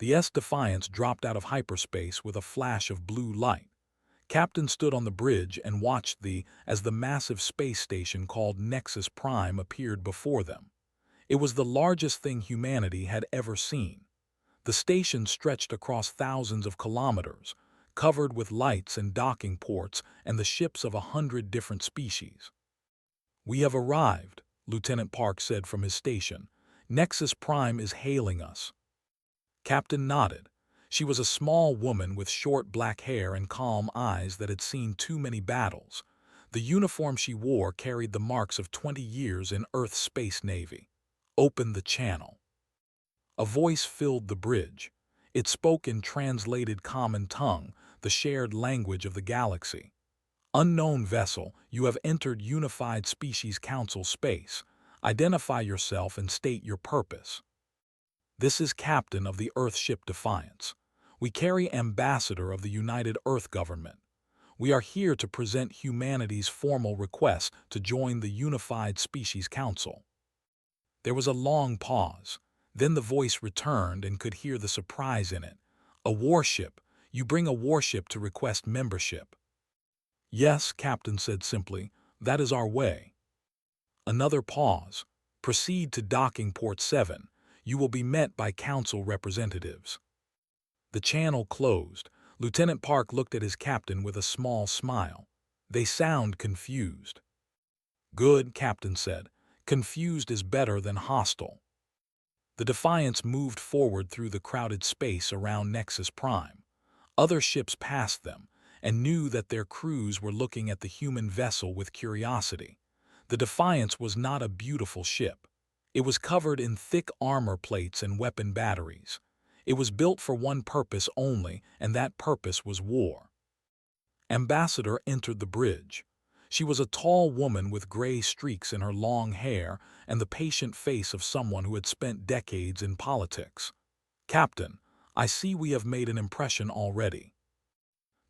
The Defiance dropped out of hyperspace with a flash of blue light. Captain stood on the bridge and watched as the massive space station called Nexus Prime appeared before them. It was the largest thing humanity had ever seen. The station stretched across thousands of kilometers, covered with lights and docking ports and the ships of 100 different species. "We have arrived," Lieutenant Park said from his station. "Nexus Prime is hailing us." Captain nodded. She was a small woman with short black hair and calm eyes that had seen too many battles. The uniform she wore carried the marks of 20 years in Earth's space navy. "Open the channel." A voice filled the bridge. It spoke in translated common tongue, the shared language of the galaxy. "Unknown vessel, you have entered Unified Species Council space. Identify yourself and state your purpose." "This is Captain of the Earthship Defiance. We carry Ambassador of the United Earth Government. We are here to present humanity's formal request to join the Unified Species Council." There was a long pause. Then the voice returned and could hear the surprise in it. "A warship. You bring a warship to request membership." "Yes," Captain said simply. "That is our way." Another pause. "Proceed to docking port 7. You will be met by council representatives." The channel closed. Lieutenant Park looked at his captain with a small smile. "They sound confused." "Good," Captain said. "Confused is better than hostile." The Defiance moved forward through the crowded space around Nexus Prime. Other ships passed them, and knew that their crews were looking at the human vessel with curiosity. The Defiance was not a beautiful ship. It was covered in thick armor plates and weapon batteries. It was built for one purpose only, and that purpose was war. Ambassador entered the bridge. She was a tall woman with gray streaks in her long hair and the patient face of someone who had spent decades in politics. "Captain, I see we have made an impression already."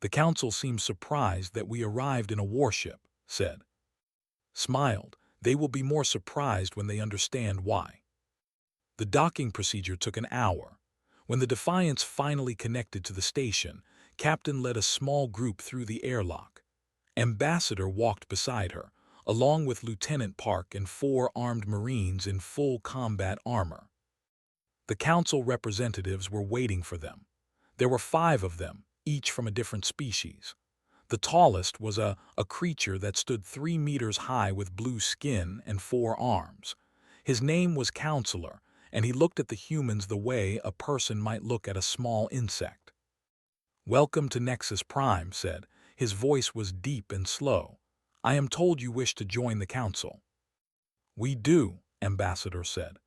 "The council seems surprised that we arrived in a warship," said. Smiled. "They will be more surprised when they understand why." The docking procedure took an hour. When the Defiance finally connected to the station, Captain led a small group through the airlock. Ambassador walked beside her, along with Lieutenant Park and 4 armed Marines in full combat armor. The council representatives were waiting for them. There were 5 of them, each from a different species. The tallest was a creature that stood 3 meters high with blue skin and 4 arms. His name was Counselor, and he looked at the humans the way a person might look at a small insect. "Welcome to Nexus Prime," said. His voice was deep and slow. "I am told you wish to join the council." "We do," Ambassador said.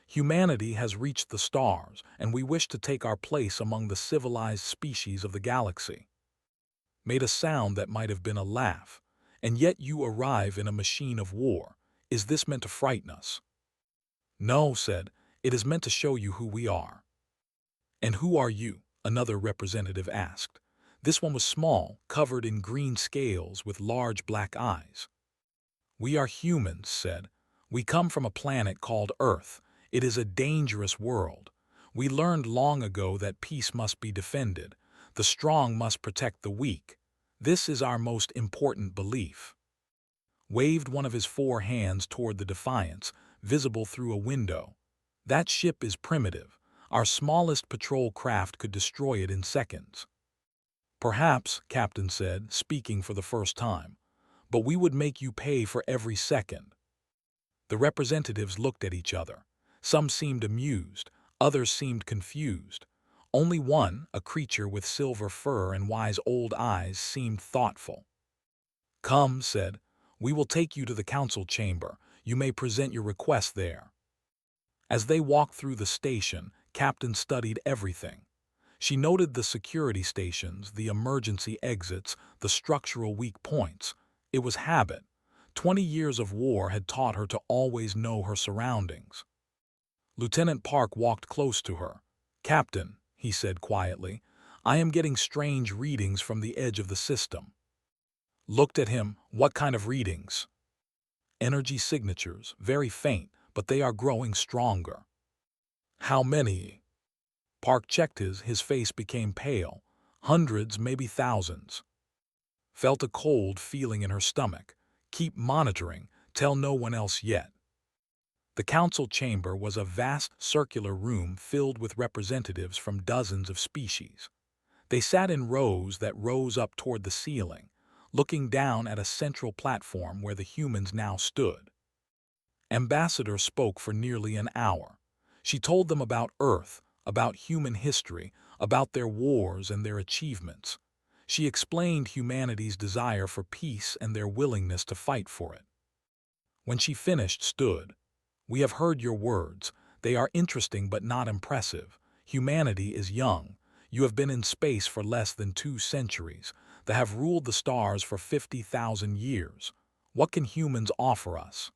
"Humanity has reached the stars, and we wish to take our place among the civilized species of the galaxy." Made a sound that might have been a laugh. "And yet you arrive in a machine of war. Is this meant to frighten us?" "No," said. "It is meant to show you who we are." "And who are you?" another representative asked. This one was small, covered in green scales with large black eyes. "We are humans," said. "We come from a planet called Earth. It is a dangerous world. We learned long ago that peace must be defended. The strong must protect the weak. This is our most important belief." Waved one of his 4 hands toward the Defiance, visible through a window. "That ship is primitive. Our smallest patrol craft could destroy it in seconds." "Perhaps," Captain said, speaking for the first time, "but we would make you pay for every second." The representatives looked at each other. Some seemed amused, others seemed confused. Only one, a creature with silver fur and wise old eyes, seemed thoughtful. "Come," said. "We will take you to the council chamber. You may present your request there." As they walked through the station, Captain studied everything. She noted the security stations, the emergency exits, the structural weak points. It was habit. 20 years of war had taught her to always know her surroundings. Lieutenant Park walked close to her. "Captain," he said quietly, "I am getting strange readings from the edge of the system." Looked at him. "What kind of readings?" "Energy signatures, very faint, but they are growing stronger." "How many?" Park checked his face became pale. Hundreds, maybe thousands. Felt a cold feeling in her stomach. Keep monitoring, tell no one else yet. The council chamber was a vast circular room filled with representatives from dozens of species. They sat in rows that rose up toward the ceiling, looking down at a central platform where the humans now stood. Ambassador spoke for nearly an hour. She told them about Earth, about human history, about their wars and their achievements. She explained humanity's desire for peace and their willingness to fight for it. When she finished, stood. "We have heard your words. They are interesting but not impressive. Humanity is young. You have been in space for less than 2 centuries. They have ruled the stars for 50,000 years. What can humans offer us?"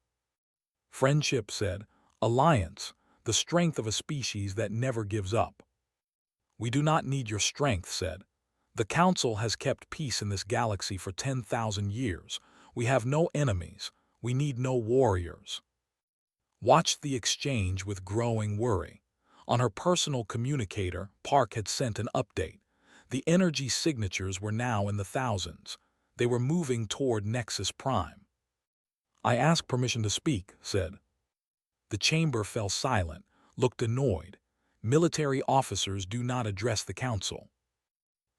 Friendship, said. Alliance, the strength of a species that never gives up. "We do not need your strength," said. "The Council has kept peace in this galaxy for 10,000 years. We have no enemies. We need no warriors." Watched the exchange with growing worry. On her personal communicator, Park had sent an update. The energy signatures were now in the thousands. They were moving toward Nexus Prime. "I ask permission to speak," said. The chamber fell silent, looked annoyed. Military officers do not address the council.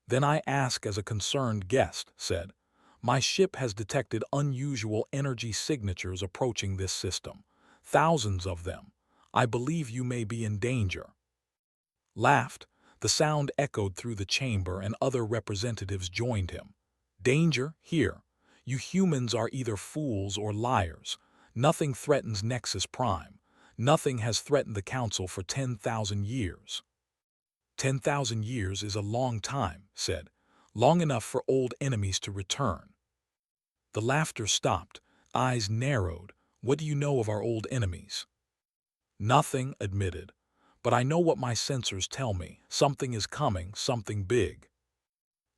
"Then I ask as a concerned guest," said. "My ship has detected unusual energy signatures approaching this system. Thousands of them. I believe you may be in danger." Laughed. The sound echoed through the chamber and other representatives joined him. "Danger? Here. You humans are either fools or liars. Nothing threatens Nexus Prime. Nothing has threatened the Council for 10,000 years. 10,000 years is a long time," said. "Long enough for old enemies to return." The laughter stopped, eyes narrowed. "What do you know of our old enemies?" "Nothing," admitted. "But I know what my sensors tell me. Something is coming, something big."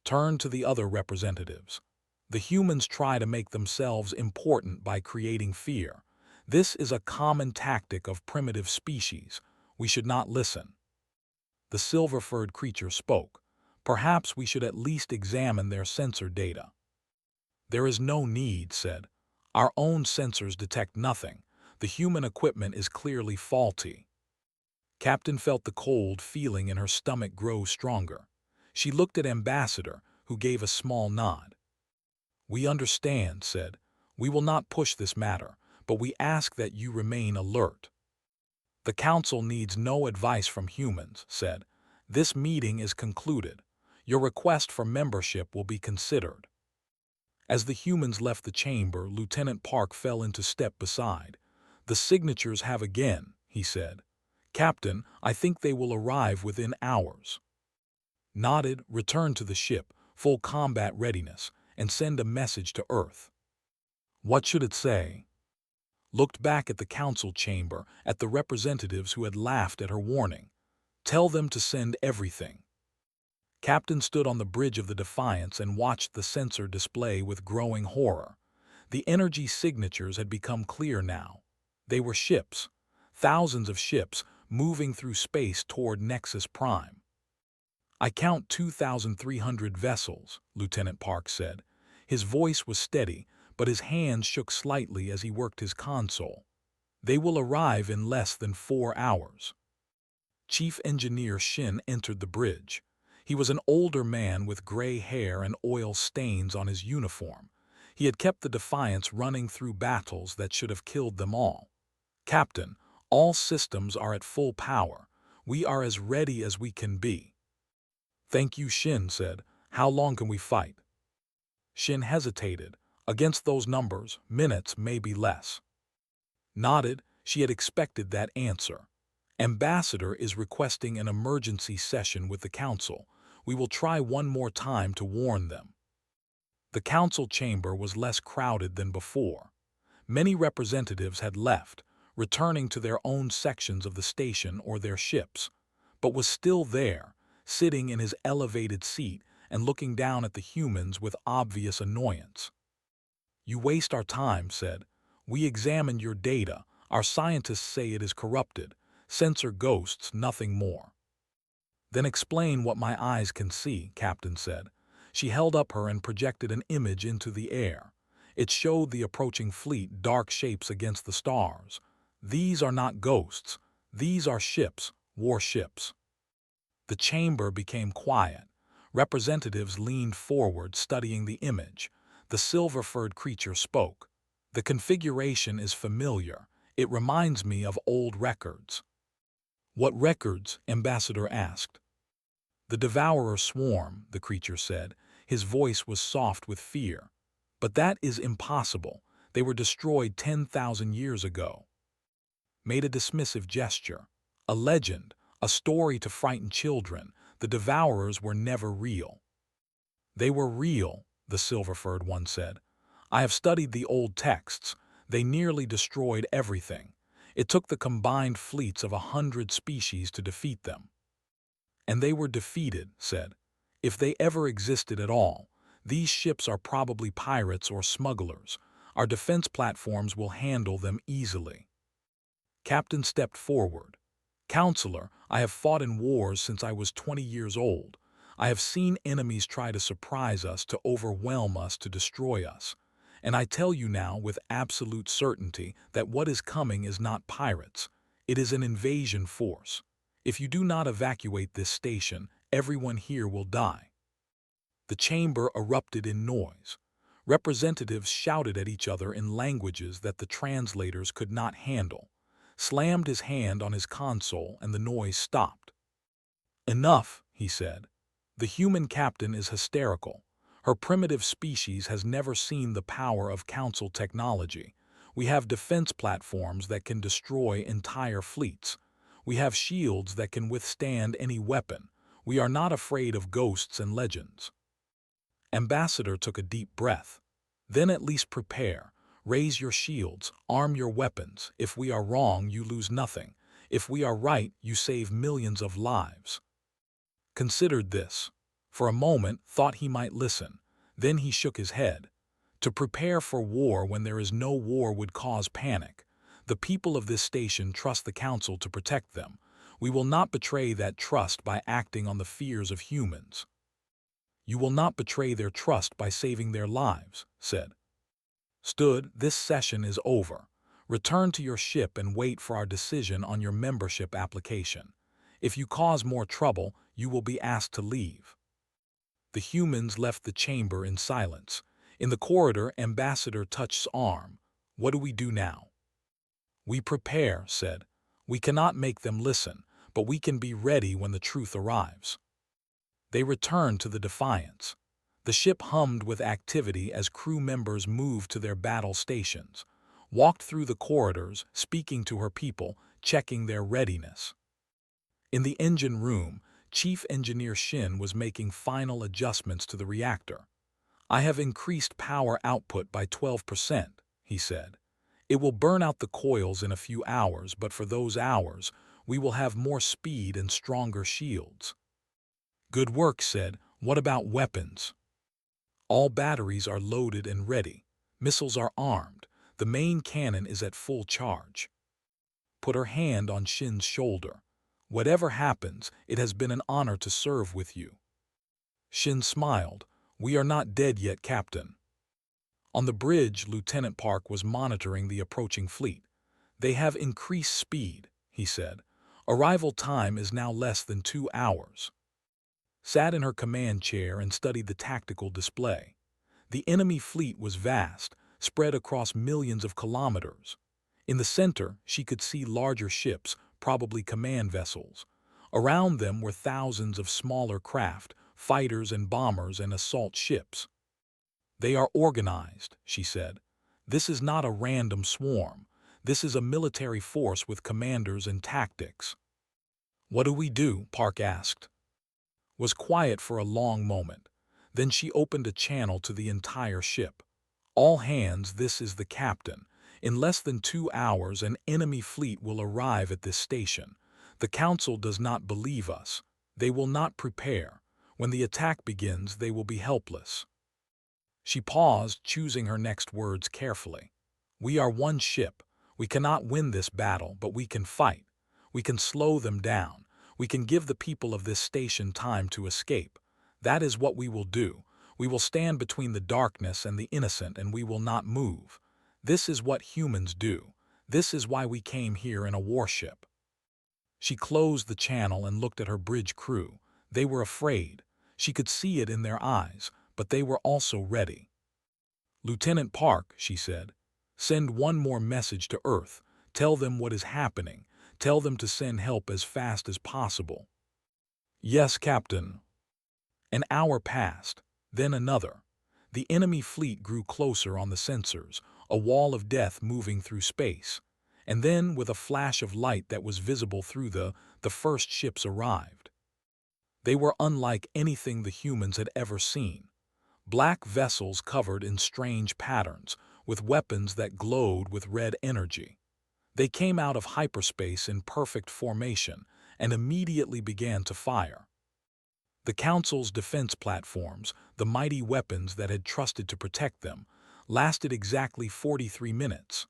Turned to the other representatives. "The humans try to make themselves important by creating fear. This is a common tactic of primitive species. We should not listen." The silver-furred creature spoke. "Perhaps we should at least examine their sensor data." "There is no need," said. "Our own sensors detect nothing. The human equipment is clearly faulty." Captain felt the cold feeling in her stomach grow stronger. She looked at Ambassador, who gave a small nod. "We understand," said. "We will not push this matter, but we ask that you remain alert." "The Council needs no advice from humans," said. "This meeting is concluded. Your request for membership will be considered." As the humans left the chamber, Lieutenant Park fell into step beside. "The signatures have again," he said. "Captain, I think they will arrive within hours." Nodded, returned to the ship, full combat readiness, and send a message to Earth. What should it say? Looked back at the council chamber, at the representatives who had laughed at her warning. "Tell them to send everything." Captain stood on the bridge of the Defiance and watched the sensor display with growing horror. The energy signatures had become clear now. They were ships. Thousands of ships moving through space toward Nexus Prime. "I count 2,300 vessels," Lieutenant Park said. His voice was steady, but his hands shook slightly as he worked his console. "They will arrive in less than 4 hours." Chief Engineer Shin entered the bridge. He was an older man with gray hair and oil stains on his uniform. He had kept the Defiance running through battles that should have killed them all. "Captain, all systems are at full power. We are as ready as we can be." "Thank you," Shin said. "How long can we fight?" Shin hesitated. "Against those numbers, minutes, maybe less." Nodded. She had expected that answer. "Ambassador is requesting an emergency session with the Council. We will try one more time to warn them." The Council chamber was less crowded than before. Many representatives had left, returning to their own sections of the station or their ships, but was still there, sitting in his elevated seat and looking down at the humans with obvious annoyance. "You waste our time," said. "We examined your data. Our scientists say it is corrupted. Sensor ghosts, nothing more." Then explain what my eyes can see, Captain said. She held up her and projected an image into the air. It showed the approaching fleet, dark shapes against the stars. These are not ghosts. These are ships, warships. The chamber became quiet. Representatives leaned forward, studying the image. The silver-furred creature spoke. The configuration is familiar. It reminds me of old records. What records? Ambassador asked. The Devourer swarm, the creature said. His voice was soft with fear. But that is impossible. They were destroyed 10,000 years ago. Made a dismissive gesture. A legend, a story to frighten children. The Devourers were never real. They were real, the silver-furred one said. I have studied the old texts. They nearly destroyed everything. It took the combined fleets of 100 species to defeat them. And they were defeated, said. If they ever existed at all, these ships are probably pirates or smugglers. Our defense platforms will handle them easily. Captain stepped forward. Counselor, I have fought in wars since I was 20 years old. I have seen enemies try to surprise us, to overwhelm us, to destroy us. And I tell you now with absolute certainty that what is coming is not pirates. It is an invasion force. If you do not evacuate this station, everyone here will die. The chamber erupted in noise. Representatives shouted at each other in languages that the translators could not handle. Slammed his hand on his console and the noise stopped. Enough, he said. The human captain is hysterical. Her primitive species has never seen the power of council technology. We have defense platforms that can destroy entire fleets. We have shields that can withstand any weapon. We are not afraid of ghosts and legends. Ambassador took a deep breath. Then at least prepare. Raise your shields, arm your weapons. If we are wrong, you lose nothing. If we are right, you save millions of lives. Considered this. For a moment, thought he might listen. Then he shook his head. To prepare for war when there is no war would cause panic. The people of this station trust the council to protect them. We will not betray that trust by acting on the fears of humans. You will not betray their trust by saving their lives, said. Stood, this session is over. Return to your ship and wait for our decision on your membership application. If you cause more trouble, you will be asked to leave. The humans left the chamber in silence. In the corridor, Ambassador touched his arm. What do we do now? We prepare, said. We cannot make them listen, but we can be ready when the truth arrives. They returned to the Defiance. The ship hummed with activity as crew members moved to their battle stations, walked through the corridors, speaking to her people, checking their readiness. In the engine room, Chief Engineer Shin was making final adjustments to the reactor. I have increased power output by 12%, he said. It will burn out the coils in a few hours, but for those hours, we will have more speed and stronger shields. Good work, said. What about weapons? All batteries are loaded and ready. Missiles are armed. The main cannon is at full charge. Put her hand on Shin's shoulder. Whatever happens, it has been an honor to serve with you. Shin smiled. We are not dead yet, Captain. On the bridge, Lieutenant Park was monitoring the approaching fleet. They have increased speed, he said. Arrival time is now less than 2 hours. Sat in her command chair and studied the tactical display. The enemy fleet was vast, spread across millions of kilometers. In the center, she could see larger ships, probably command vessels. Around them were thousands of smaller craft, fighters and bombers and assault ships. They are organized, she said. This is not a random swarm. This is a military force with commanders and tactics. What do we do? Park asked. Was quiet for a long moment. Then she opened a channel to the entire ship. All hands, this is the captain. In less than 2 hours, an enemy fleet will arrive at this station. The council does not believe us. They will not prepare. When the attack begins, they will be helpless. She paused, choosing her next words carefully. We are one ship. We cannot win this battle, but we can fight. We can slow them down. We can give the people of this station time to escape. That is what we will do. We will stand between the darkness and the innocent, and we will not move. This is what humans do. This is why we came here in a warship." She closed the channel and looked at her bridge crew. They were afraid. She could see it in their eyes, but they were also ready. "Lieutenant Park," she said, "send one more message to Earth. Tell them what is happening. Tell them to send help as fast as possible." "Yes, Captain." An hour passed, then another. The enemy fleet grew closer on the sensors, a wall of death moving through space. And then, with a flash of light that was visible through the first ships arrived. They were unlike anything the humans had ever seen. Black vessels covered in strange patterns, with weapons that glowed with red energy. They came out of hyperspace in perfect formation and immediately began to fire. The Council's defense platforms, the mighty weapons that had trusted to protect them, lasted exactly 43 minutes.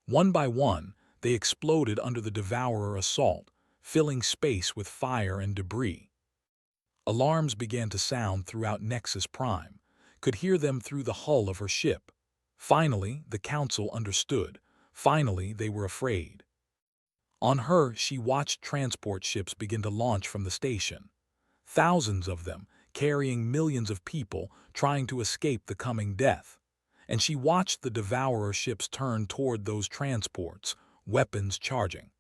One by one, they exploded under the Devourer assault, filling space with fire and debris. Alarms began to sound throughout Nexus Prime, could hear them through the hull of her ship. Finally, the Council understood. Finally, they were afraid. On her, she watched transport ships begin to launch from the station. Thousands of them, carrying millions of people, trying to escape the coming death. And she watched the Devourer ships turn toward those transports, weapons charging.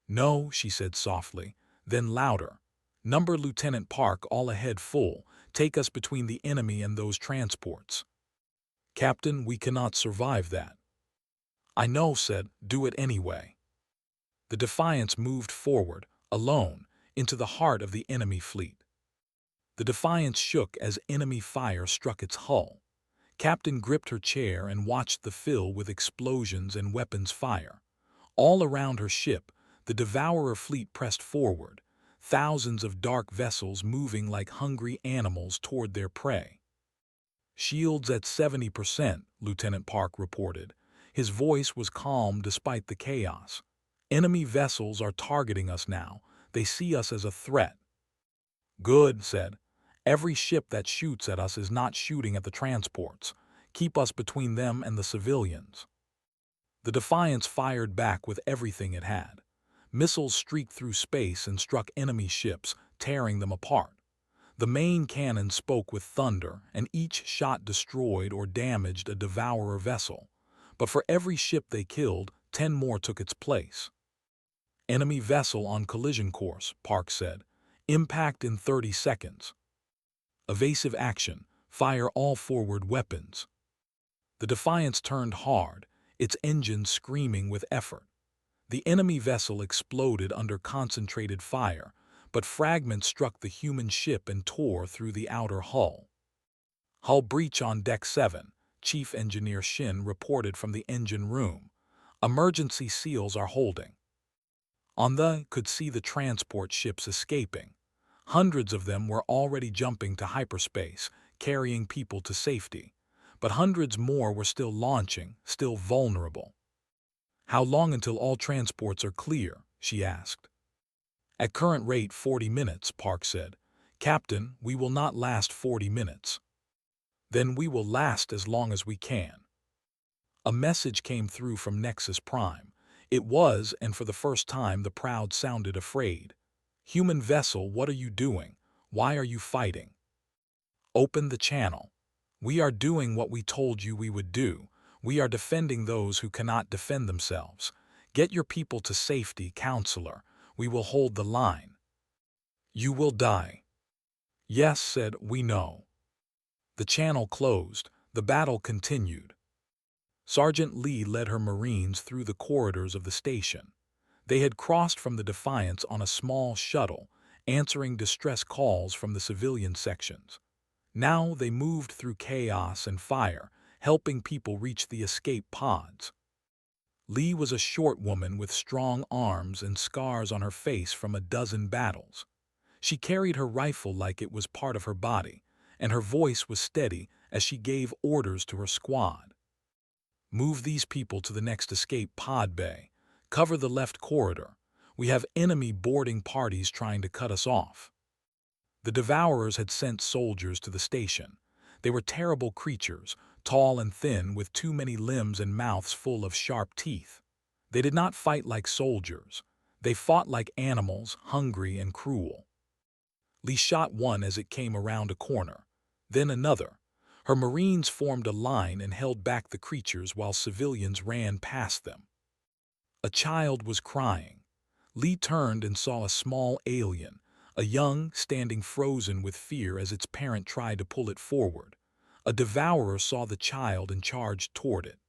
"No," she said softly, then louder. "Number Lieutenant Park, all ahead full. Take us between the enemy and those transports." "Captain, we cannot survive that." "I know," said, "do it anyway." The Defiance moved forward, alone, into the heart of the enemy fleet. The Defiance shook as enemy fire struck its hull. Captain gripped her chair and watched the fill with explosions and weapons fire. All around her ship, the Devourer fleet pressed forward, thousands of dark vessels moving like hungry animals toward their prey. "Shields at 70%, Lieutenant Park reported. His voice was calm despite the chaos. "Enemy vessels are targeting us now. They see us as a threat." "Good," said. "Every ship that shoots at us is not shooting at the transports. Keep us between them and the civilians." The Defiance fired back with everything it had. Missiles streaked through space and struck enemy ships, tearing them apart. The main cannon spoke with thunder, and each shot destroyed or damaged a Devourer vessel. But for every ship they killed, 10 more took its place. "Enemy vessel on collision course," Park said. "Impact in 30 seconds. Evasive action. Fire all forward weapons." The Defiance turned hard, its engines screaming with effort. The enemy vessel exploded under concentrated fire, but fragments struck the human ship and tore through the outer hull. "Hull breach on Deck 7, Chief Engineer Shin reported from the engine room. "Emergency seals are holding." Could see the transport ships escaping. Hundreds of them were already jumping to hyperspace, carrying people to safety. But hundreds more were still launching, still vulnerable. "How long until all transports are clear?" she asked. "At current rate 40 minutes, Park said. "Captain, we will not last 40 minutes. "Then we will last as long as we can." A message came through from Nexus Prime. It was, and for the first time the Proud sounded afraid. "Human vessel, what are you doing? Why are you fighting? Open the channel. We are doing what we told you we would do. We are defending those who cannot defend themselves. Get your people to safety, Counselor. We will hold the line." "You will die." "Yes," said, "we know." The channel closed. The battle continued. Sergeant Lee led her Marines through the corridors of the station. They had crossed from the Defiance on a small shuttle, answering distress calls from the civilian sections. Now they moved through chaos and fire, helping people reach the escape pods. Lee was a short woman with strong arms and scars on her face from a dozen battles. She carried her rifle like it was part of her body, and her voice was steady as she gave orders to her squad. "Move these people to the next escape pod bay. Cover the left corridor. We have enemy boarding parties trying to cut us off." The Devourers had sent soldiers to the station. They were terrible creatures, tall and thin with too many limbs and mouths full of sharp teeth. They did not fight like soldiers. They fought like animals, hungry and cruel. Lee shot one as it came around a corner, then another. Her Marines formed a line and held back the creatures while civilians ran past them. A child was crying. Lee turned and saw a small alien, a young, standing frozen with fear as its parent tried to pull it forward. A Devourer saw the child and charged toward it.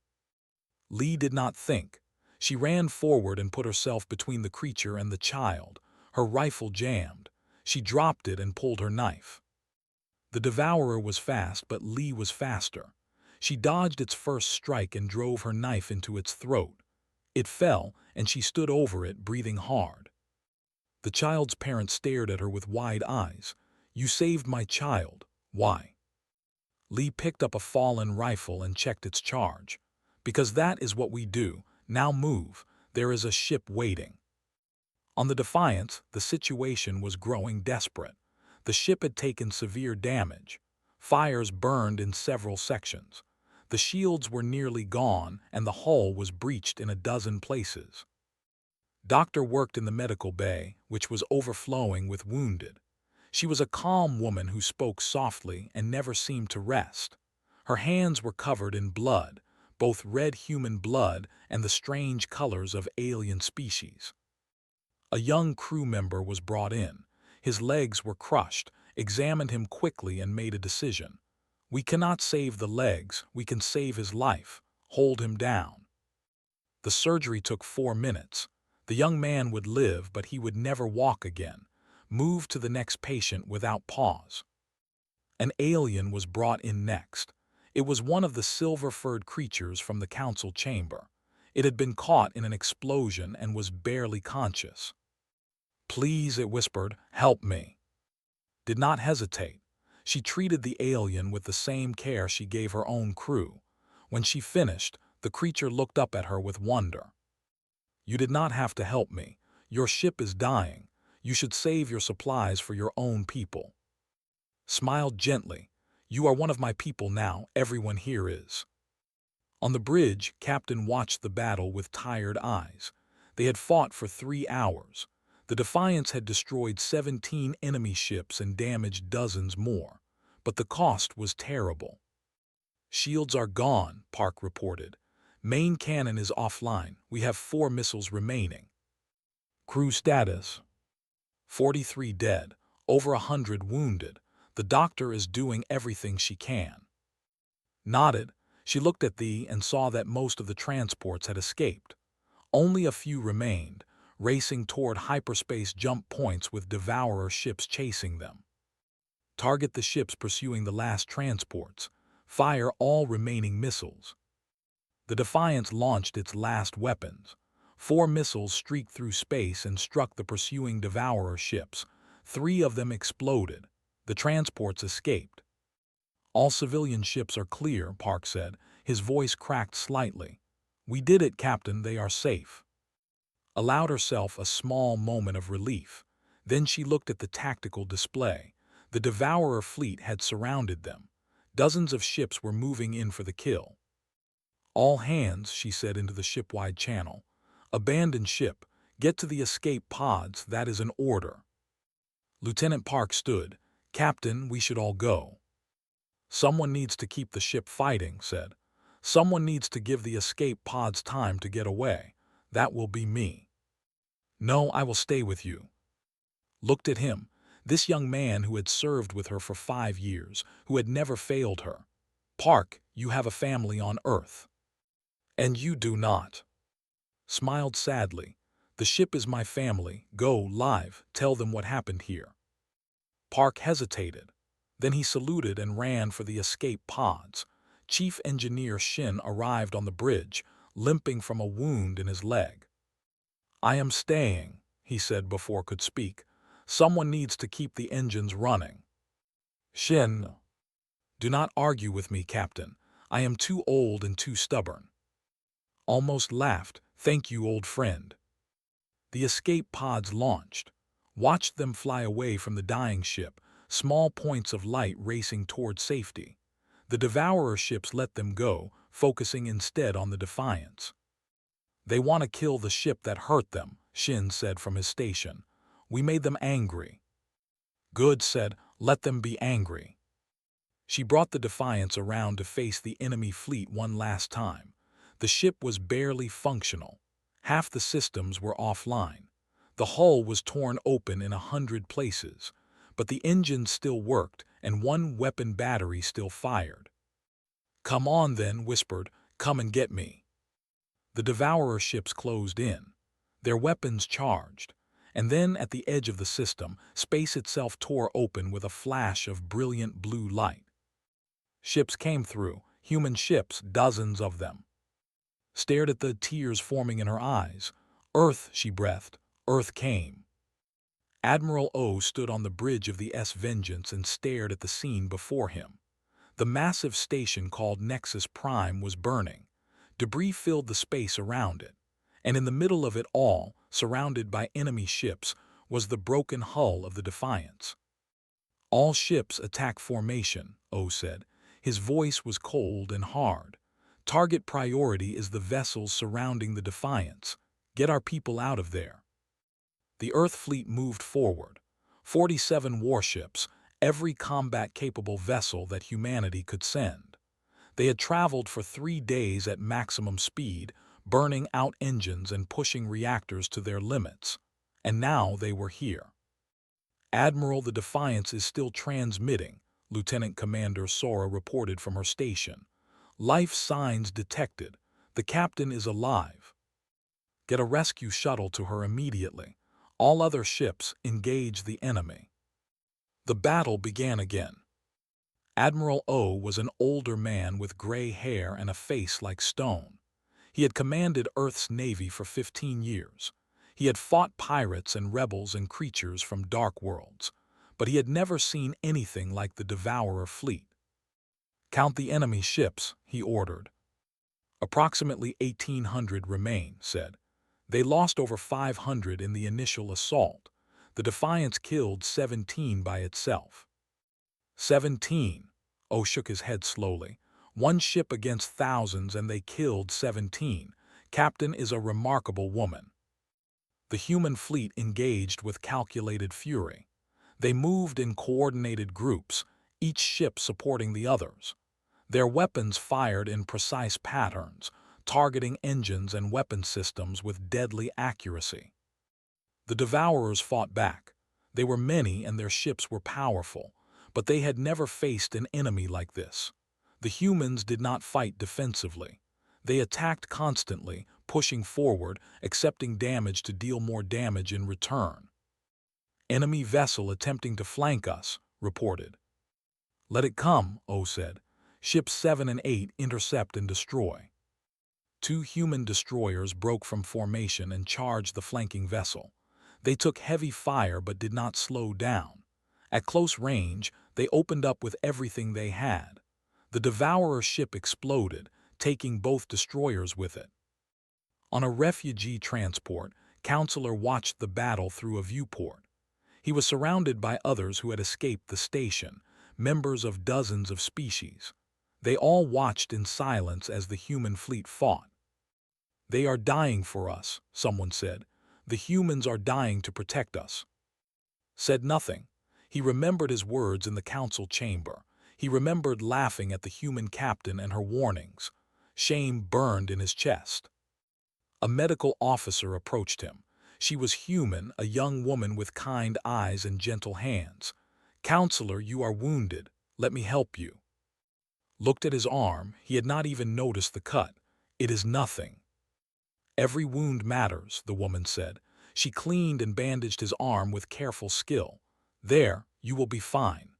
Lee did not think. She ran forward and put herself between the creature and the child. Her rifle jammed. She dropped it and pulled her knife. The Devourer was fast, but Lee was faster. She dodged its first strike and drove her knife into its throat. It fell, and she stood over it, breathing hard. The child's parent stared at her with wide eyes. "You saved my child. Why?" Lee picked up a fallen rifle and checked its charge. "Because that is what we do. Now move. There is a ship waiting." On the Defiance, the situation was growing desperate. The ship had taken severe damage. Fires burned in several sections. The shields were nearly gone, and the hull was breached in a dozen places. Doctor worked in the medical bay, which was overflowing with wounded. She was a calm woman who spoke softly and never seemed to rest. Her hands were covered in blood, both red human blood and the strange colors of alien species. A young crew member was brought in. His legs were crushed, examined him quickly and made a decision. "We cannot save the legs, we can save his life. Hold him down." The surgery took 4 minutes. The young man would live, but he would never walk again. Move to the next patient without pause. An alien was brought in next. It was one of the silver-furred creatures from the council chamber. It had been caught in an explosion and was barely conscious. "Please," it whispered, "help me." Did not hesitate. She treated the alien with the same care she gave her own crew. When she finished, the creature looked up at her with wonder. "You did not have to help me. Your ship is dying. You should save your supplies for your own people." Smiled gently. "You are one of my people now. Everyone here is." On the bridge, Captain watched the battle with tired eyes. They had fought for 3 hours. The Defiance had destroyed 17 enemy ships and damaged dozens more. But the cost was terrible. "Shields are gone," Park reported. "Main cannon is offline. We have 4 missiles remaining." Crew status: 43 dead, over 100 wounded. The doctor is doing everything she can. Nodded. She looked at and saw that most of the transports had escaped. Only a few remained, racing toward hyperspace jump points with Devourer ships chasing them. "Target the ships pursuing the last transports. Fire all remaining missiles." The Defiance launched its last weapons. 4 missiles streaked through space and struck the pursuing Devourer ships. 3 of them exploded. The transports escaped. "All civilian ships are clear," Park said. His voice cracked slightly. "We did it, Captain. They are safe." Allowed herself a small moment of relief. Then she looked at the tactical display. The Devourer fleet had surrounded them. Dozens of ships were moving in for the kill. "All hands," she said into the shipwide channel. "Abandon ship. Get to the escape pods. That is an order." Lieutenant Park stood. "Captain, we should all go." "Someone needs to keep the ship fighting," said. "Someone needs to give the escape pods time to get away. That will be me." "No, I will stay with you." Looked at him. This young man who had served with her for 5 years, who had never failed her. "Park, you have a family on Earth." "And you do not." Smiled sadly. "The ship is my family. Go, live, tell them what happened here." Park hesitated. Then he saluted and ran for the escape pods. Chief Engineer Shin arrived on the bridge, limping from a wound in his leg. "I am staying," he said before could speak. "Someone needs to keep the engines running." "Shin." "Do not argue with me, Captain. I am too old and too stubborn." Almost laughed. "Thank you, old friend." The escape pods launched. Watched them fly away from the dying ship, small points of light racing toward safety. The Devourer ships let them go, focusing instead on the Defiance. "They want to kill the ship that hurt them," Shin said from his station. "We made them angry." Good said, "Let them be angry." She brought the Defiance around to face the enemy fleet one last time. The ship was barely functional. Half the systems were offline. The hull was torn open in 100 places, but the engines still worked and one weapon battery still fired. "Come on then," whispered, "come and get me." The Devourer ships closed in, their weapons charged, and then at the edge of the system, space itself tore open with a flash of brilliant blue light. Ships came through, human ships, dozens of them. Stared at the tears forming in her eyes. "Earth," she breathed, "Earth came." Admiral O stood on the bridge of the Vengeance and stared at the scene before him. The massive station called Nexus Prime was burning. Debris filled the space around it, and in the middle of it all, surrounded by enemy ships, was the broken hull of the Defiance. "All ships attack formation," O said. His voice was cold and hard. "Target priority is the vessels surrounding the Defiance. Get our people out of there." The Earth fleet moved forward. 47 warships, every combat-capable vessel that humanity could send. They had traveled for 3 days at maximum speed, burning out engines and pushing reactors to their limits. And now they were here. "Admiral, the Defiance is still transmitting," Lieutenant Commander Sora reported from her station. "Life signs detected. The captain is alive. Get a rescue shuttle to her immediately. All other ships, engage the enemy." The battle began again. Admiral O was an older man with gray hair and a face like stone. He had commanded Earth's Navy for 15 years. He had fought pirates and rebels and creatures from dark worlds, but he had never seen anything like the Devourer fleet. "Count the enemy ships," he ordered. "Approximately 1,800 remain," said. "They lost over 500 in the initial assault. The Defiance killed 17 by itself." 17. O shook his head slowly. "One ship against thousands and they killed 17. Captain is a remarkable woman." The human fleet engaged with calculated fury. They moved in coordinated groups, each ship supporting the others. Their weapons fired in precise patterns, targeting engines and weapon systems with deadly accuracy. The Devourers fought back. They were many and their ships were powerful, but they had never faced an enemy like this. The humans did not fight defensively. They attacked constantly, pushing forward, accepting damage to deal more damage in return. "Enemy vessel attempting to flank us," reported. "Let it come," O said. "Ships 7 and 8 intercept and destroy." 2 human destroyers broke from formation and charged the flanking vessel. They took heavy fire but did not slow down. At close range, they opened up with everything they had. The Devourer ship exploded, taking both destroyers with it. On a refugee transport, Counselor watched the battle through a viewport. He was surrounded by others who had escaped the station, members of dozens of species. They all watched in silence as the human fleet fought. "They are dying for us," someone said. "The humans are dying to protect us." Said nothing. He remembered his words in the council chamber. He remembered laughing at the human captain and her warnings. Shame burned in his chest. A medical officer approached him. She was human, a young woman with kind eyes and gentle hands. "Counselor, you are wounded. Let me help you." Looked at his arm. He had not even noticed the cut. "It is nothing." "Every wound matters," the woman said. She cleaned and bandaged his arm with careful skill. "There, you will be fine."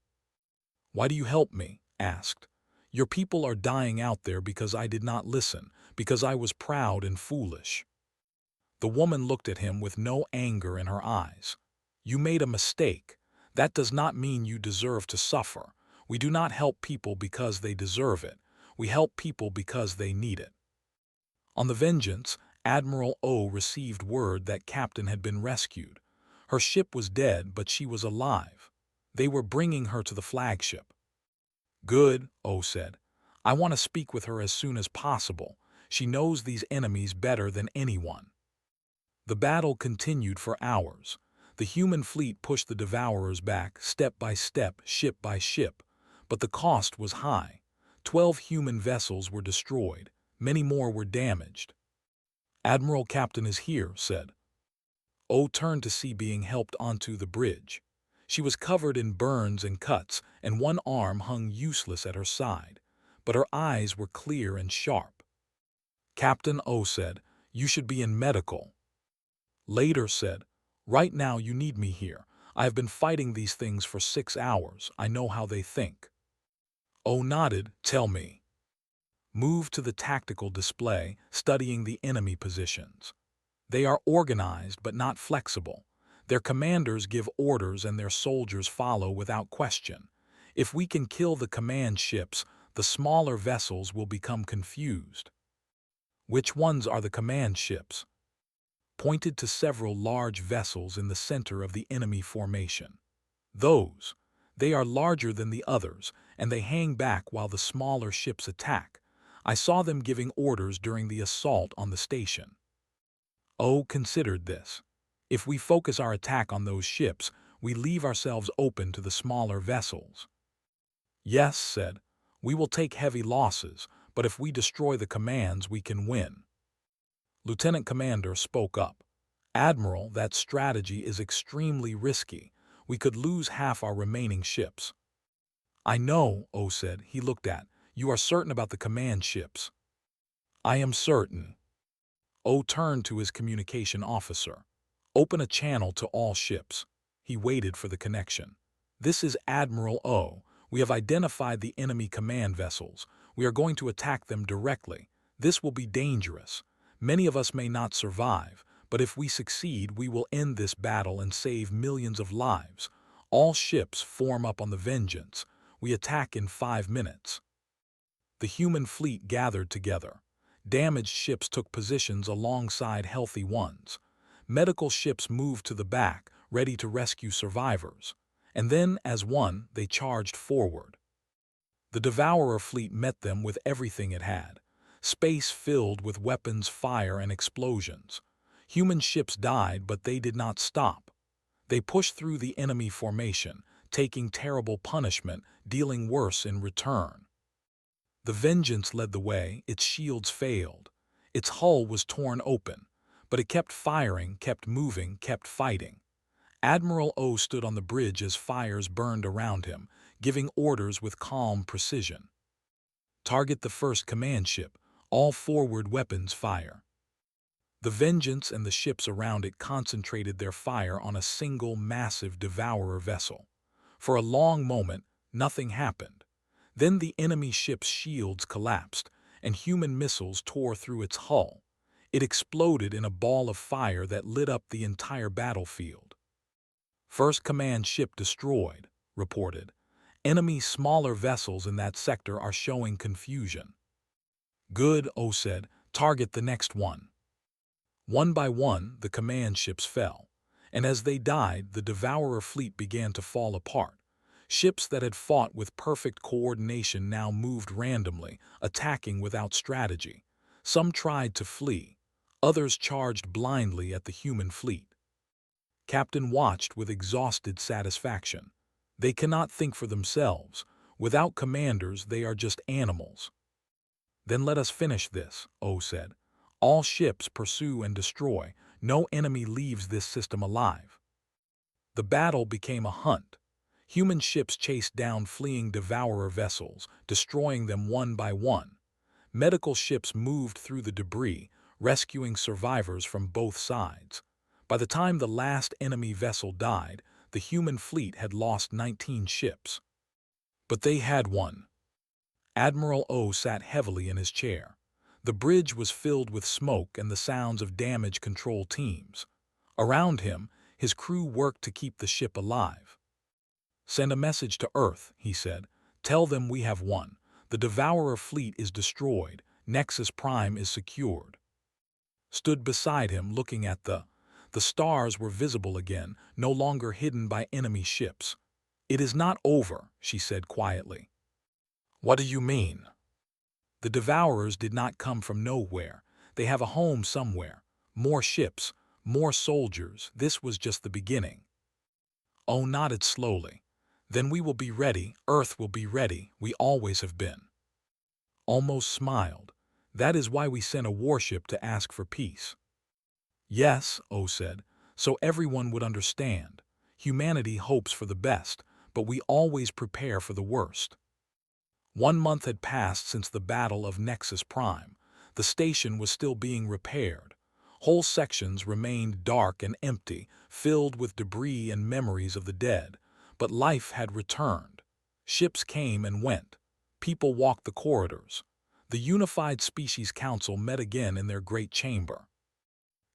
"Why do you help me?" asked. "Your people are dying out there because I did not listen, because I was proud and foolish." The woman looked at him with no anger in her eyes. "You made a mistake. That does not mean you deserve to suffer. We do not help people because they deserve it. We help people because they need it." On the Vengeance, Admiral O received word that Captain had been rescued. Her ship was dead, but she was alive. They were bringing her to the flagship. Good, O said. I want to speak with her as soon as possible. She knows these enemies better than anyone. The battle continued for hours. The human fleet pushed the Devourers back, step by step, ship by ship. But the cost was high. 12 human vessels were destroyed. Many more were damaged. Admiral Captain is here, said. O turned to see being helped onto the bridge. She was covered in burns and cuts, and one arm hung useless at her side. But her eyes were clear and sharp. Captain O said, you should be in medical. Later said, right now you need me here. I have been fighting these things for 6 hours. I know how they think. O nodded, tell me. Move to the tactical display, studying the enemy positions. They are organized but not flexible. Their commanders give orders and their soldiers follow without question. If we can kill the command ships, the smaller vessels will become confused. Which ones are the command ships? Pointed to several large vessels in the center of the enemy formation. Those. They are larger than the others, and they hang back while the smaller ships attack. I saw them giving orders during the assault on the station. O considered this. If we focus our attack on those ships, we leave ourselves open to the smaller vessels. Yes, said. We will take heavy losses, but if we destroy the commands, we can win. Lieutenant Commander spoke up. Admiral, that strategy is extremely risky. We could lose half our remaining ships. I know, O said. He looked at. You are certain about the command ships? I am certain. O turned to his communication officer. Open a channel to all ships. He waited for the connection. This is Admiral O. We have identified the enemy command vessels. We are going to attack them directly. This will be dangerous. Many of us may not survive, but if we succeed, we will end this battle and save millions of lives. All ships form up on the Vengeance. We attack in 5 minutes. The human fleet gathered together. Damaged ships took positions alongside healthy ones. Medical ships moved to the back, ready to rescue survivors. And then, as one, they charged forward. The Devourer fleet met them with everything it had. Space filled with weapons, fire, and explosions. Human ships died, but they did not stop. They pushed through the enemy formation, taking terrible punishment, dealing worse in return. The Vengeance led the way. Its shields failed. Its hull was torn open, but it kept firing, kept moving, kept fighting. Admiral O stood on the bridge as fires burned around him, giving orders with calm precision. Target the first command ship. All forward weapons fire. The Vengeance and the ships around it concentrated their fire on a single massive Devourer vessel. For a long moment, nothing happened. Then the enemy ship's shields collapsed, and human missiles tore through its hull. It exploded in a ball of fire that lit up the entire battlefield. First command ship destroyed, reported. Enemy smaller vessels in that sector are showing confusion. Good, O said. Target the next one. One by one, the command ships fell, and as they died, the Devourer fleet began to fall apart. Ships that had fought with perfect coordination now moved randomly, attacking without strategy. Some tried to flee. Others charged blindly at the human fleet. Captain watched with exhausted satisfaction. They cannot think for themselves. Without commanders, they are just animals. Then let us finish this, O said. All ships pursue and destroy. No enemy leaves this system alive. The battle became a hunt. Human ships chased down fleeing Devourer vessels, destroying them one by one. Medical ships moved through the debris, rescuing survivors from both sides. By the time the last enemy vessel died, the human fleet had lost 19 ships. But they had won. Admiral O sat heavily in his chair. The bridge was filled with smoke and the sounds of damage control teams. Around him, his crew worked to keep the ship alive. Send a message to Earth, he said. Tell them we have won. The Devourer fleet is destroyed. Nexus Prime is secured. stood beside him looking at the stars were visible again, no longer hidden by enemy ships. "It is not over," she said quietly. "What do you mean?" "The Devourers did not come from nowhere. They have a home somewhere. More ships, more soldiers. This was just the beginning." O nodded slowly. "Then we will be ready. Earth will be ready. We always have been." Almost smiled. "That is why we sent a warship to ask for peace." "Yes," O said, "so everyone would understand. Humanity hopes for the best, but we always prepare for the worst." 1 month had passed since the Battle of Nexus Prime. The station was still being repaired. Whole sections remained dark and empty, filled with debris and memories of the dead. But life had returned. Ships came and went. People walked the corridors. The Unified Species Council met again in their great chamber.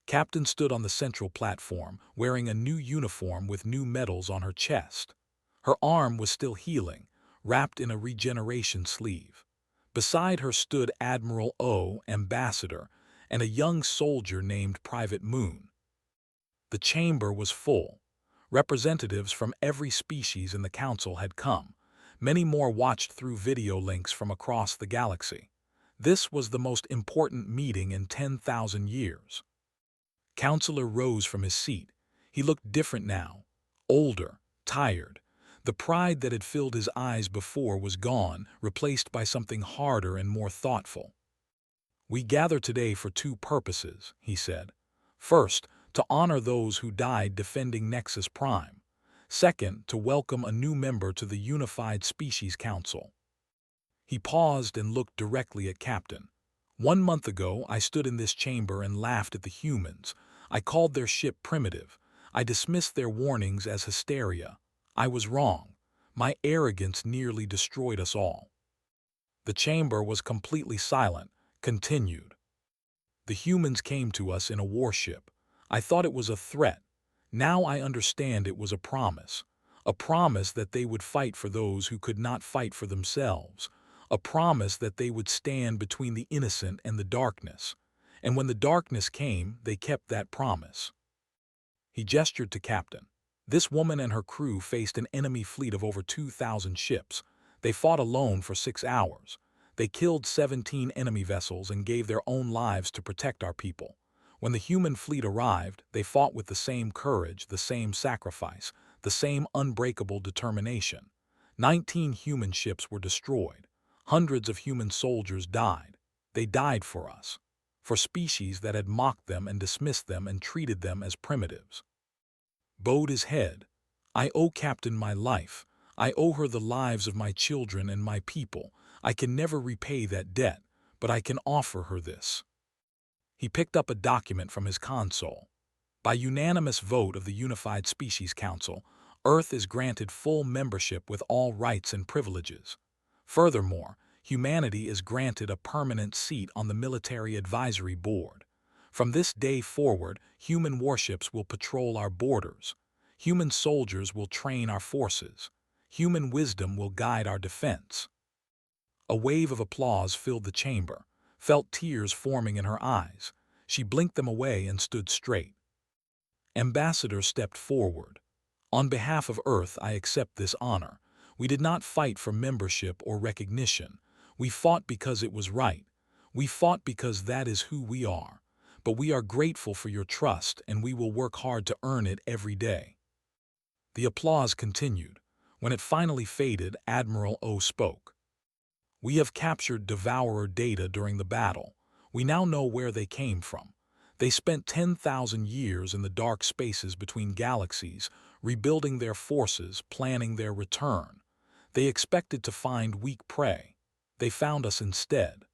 Captain stood on the central platform, wearing a new uniform with new medals on her chest. Her arm was still healing, wrapped in a regeneration sleeve. Beside her stood Admiral O, Ambassador, and a young soldier named Private Moon. The chamber was full. Representatives from every species in the council had come. Many more watched through video links from across the galaxy. This was the most important meeting in 10,000 years. Counselor rose from his seat. He looked different now, older, tired. The pride that had filled his eyes before was gone, replaced by something harder and more thoughtful. "We gather today for 2 purposes," he said. "First, to honor those who died defending Nexus Prime. Second, to welcome a new member to the Unified Species Council." He paused and looked directly at Captain. 1 month ago, I stood in this chamber and laughed at the humans. I called their ship primitive. I dismissed their warnings as hysteria. I was wrong. My arrogance nearly destroyed us all. The chamber was completely silent, continued. "The humans came to us in a warship. I thought it was a threat. Now I understand it was a promise. A promise that they would fight for those who could not fight for themselves. A promise that they would stand between the innocent and the darkness. And when the darkness came, they kept that promise." He gestured to Captain. "This woman and her crew faced an enemy fleet of over 2,000 ships. They fought alone for 6 hours. They killed 17 enemy vessels and gave their own lives to protect our people. When the human fleet arrived, they fought with the same courage, the same sacrifice, the same unbreakable determination. 19 human ships were destroyed. Hundreds of human soldiers died. They died for us, for species that had mocked them and dismissed them and treated them as primitives." Bowed his head. "I owe Captain my life. I owe her the lives of my children and my people. I can never repay that debt, but I can offer her this." He picked up a document from his console. "By unanimous vote of the Unified Species Council, Earth is granted full membership with all rights and privileges. Furthermore, humanity is granted a permanent seat on the Military Advisory Board. From this day forward, human warships will patrol our borders. Human soldiers will train our forces. Human wisdom will guide our defense." A wave of applause filled the chamber, felt tears forming in her eyes. She blinked them away and stood straight. Ambassador stepped forward. "On behalf of Earth, I accept this honor. We did not fight for membership or recognition. We fought because it was right. We fought because that is who we are. But we are grateful for your trust, and we will work hard to earn it every day." The applause continued. When it finally faded, Admiral O spoke. "We have captured Devourer data during the battle. We now know where they came from. They spent 10,000 years in the dark spaces between galaxies, rebuilding their forces, planning their return. They expected to find weak prey. They found us instead."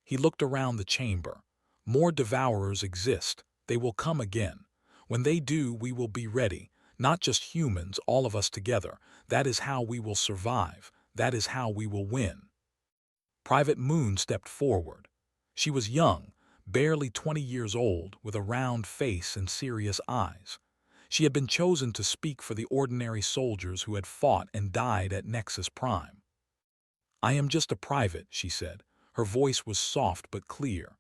He looked around the chamber. "More Devourers exist. They will come again. When they do, we will be ready. Not just humans, all of us together. That is how we will survive. That is how we will win." Private Moon stepped forward. She was young, barely 20 years old, with a round face and serious eyes. She had been chosen to speak for the ordinary soldiers who had fought and died at Nexus Prime. "I am just a private," she said. Her voice was soft but clear.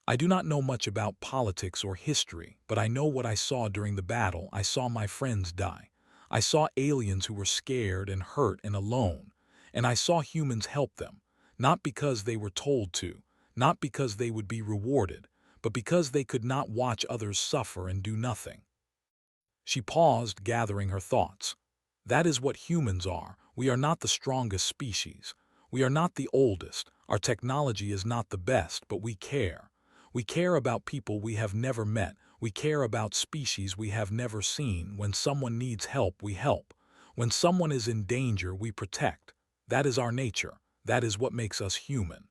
I do not know much about politics or history, but I know what I saw during the battle. I saw my friends die. I saw aliens who were scared and hurt and alone. And I saw humans help them, not because they were told to, not because they would be rewarded, but because they could not watch others suffer and do nothing. She paused, gathering her thoughts. That is what humans are. We are not the strongest species. We are not the oldest. Our technology is not the best, but we care. We care about people we have never met. We care about species we have never seen. When someone needs help, we help. When someone is in danger, we protect. That is our nature. That is what makes us human.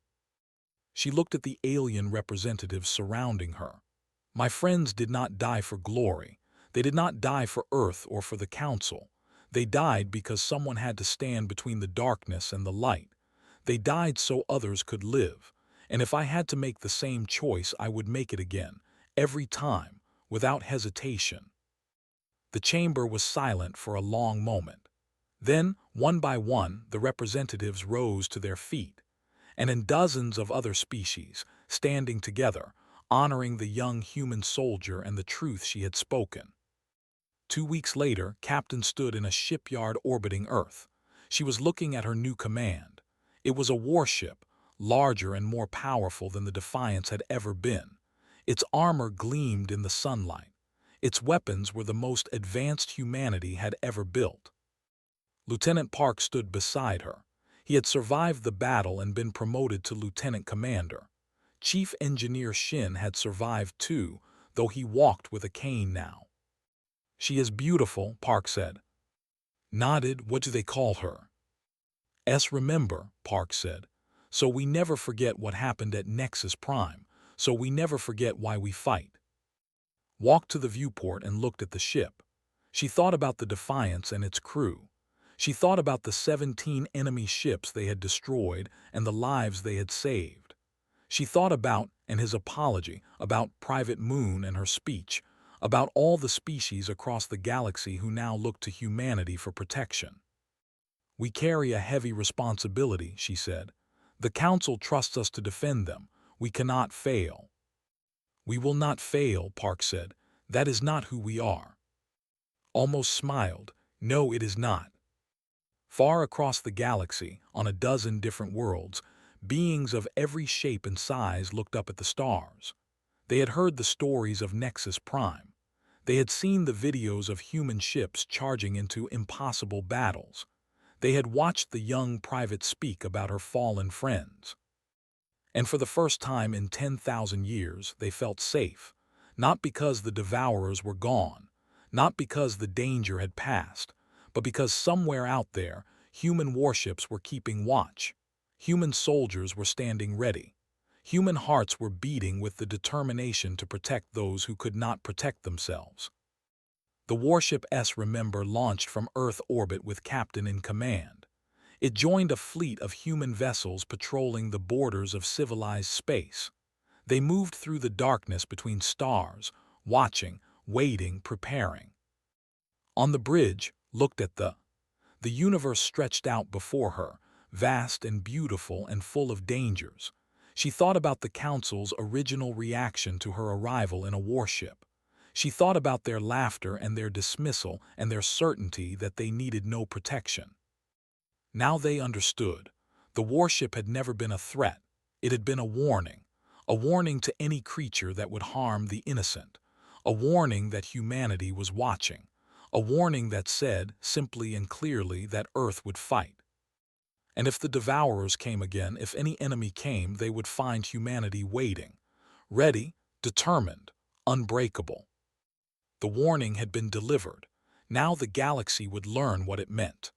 She looked at the alien representatives surrounding her. My friends did not die for glory. They did not die for Earth or for the Council. They died because someone had to stand between the darkness and the light. They died so others could live. And if I had to make the same choice, I would make it again, every time, without hesitation. The chamber was silent for a long moment. Then, one by one, the representatives rose to their feet, and in dozens of other species, standing together, honoring the young human soldier and the truth she had spoken. 2 weeks later, Captain stood in a shipyard orbiting Earth. She was looking at her new command. It was a warship, larger and more powerful than the Defiance had ever been. Its armor gleamed in the sunlight. Its weapons were the most advanced humanity had ever built. Lieutenant Park stood beside her. He had survived the battle and been promoted to lieutenant commander. Chief Engineer Shin had survived too, though he walked with a cane now. She is beautiful, Park said. Nodded. What do they call her? Remember, Park said. So we never forget what happened at Nexus Prime, so we never forget why we fight. Walked to the viewport and looked at the ship. She thought about the Defiance and its crew. She thought about the 17 enemy ships they had destroyed and the lives they had saved. She thought about, and his apology, about Private Moon and her speech, about all the species across the galaxy who now look to humanity for protection. We carry a heavy responsibility, she said. The Council trusts us to defend them. We cannot fail. We will not fail, Park said. That is not who we are. Almost smiled. No, it is not. Far across the galaxy, on a dozen different worlds, beings of every shape and size looked up at the stars. They had heard the stories of Nexus Prime. They had seen the videos of human ships charging into impossible battles. They had watched the young private speak about her fallen friends. And for the first time in 10,000 years, they felt safe, not because the devourers were gone, not because the danger had passed, but because somewhere out there, human warships were keeping watch. Human soldiers were standing ready. Human hearts were beating with the determination to protect those who could not protect themselves. The warship Remember launched from Earth orbit with Captain in command. It joined a fleet of human vessels patrolling the borders of civilized space. They moved through the darkness between stars, watching, waiting, preparing. On the bridge, looked at the universe stretched out before her, vast and beautiful and full of dangers. She thought about the Council's original reaction to her arrival in a warship. She thought about their laughter and their dismissal and their certainty that they needed no protection. Now they understood. The warship had never been a threat. It had been a warning to any creature that would harm the innocent, a warning that humanity was watching, a warning that said, simply and clearly, that Earth would fight. And if the devourers came again, if any enemy came, they would find humanity waiting, ready, determined, unbreakable. The warning had been delivered. Now the galaxy would learn what it meant.